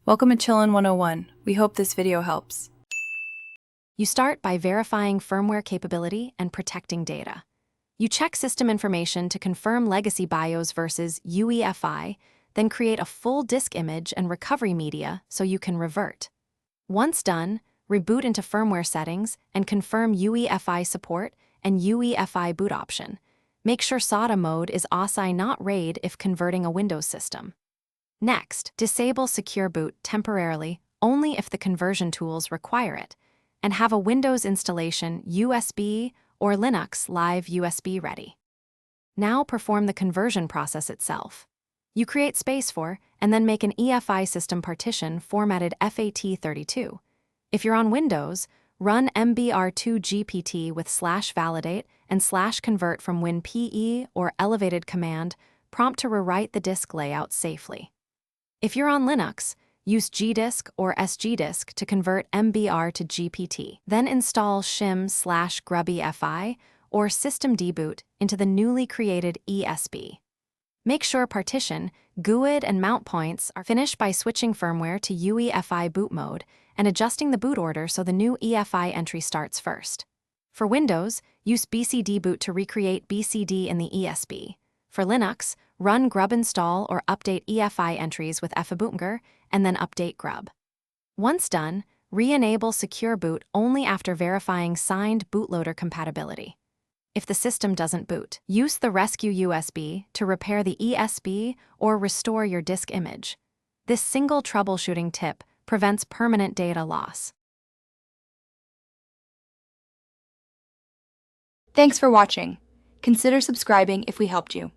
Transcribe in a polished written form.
Welcome to Chillin' 101. We hope this video helps. You start by verifying firmware capability and protecting data. You check system information to confirm legacy BIOS versus Uefi, then create a full disk image and recovery media so you can revert. Once done, reboot into firmware settings and confirm Uefi support and Uefi boot option. Make sure SATA mode is ASI not RAID if converting a Windows system. Next, disable Secure Boot temporarily only if the conversion tools require it, and have a Windows installation USB or Linux Live USB ready. Now perform the conversion process itself. You create space for and then make an EFI system partition formatted FAT32. If you're on Windows, run mbr2gpt with /validate and /convert from WinPE or elevated command prompt to rewrite the disk layout safely. If you're on Linux, use gdisk or sgdisk to convert MBR to GPT. Then install shim/grubbyfi or system deboot into the newly created ESB. Make sure partition, GUID, and mount points are finished by switching firmware to Uefi boot mode and adjusting the boot order so the new EFI entry starts first. For Windows, use BCD boot to recreate BCD in the ESB. For Linux, run grub install or update EFI entries with fbootnger and then update grub. Once done, re-enable Secure Boot only after verifying signed bootloader compatibility. If the system doesn't boot, use the Rescue USB to repair the ESB or restore your disk image. This single troubleshooting tip prevents permanent data loss. Thanks for watching. Consider subscribing if we helped you.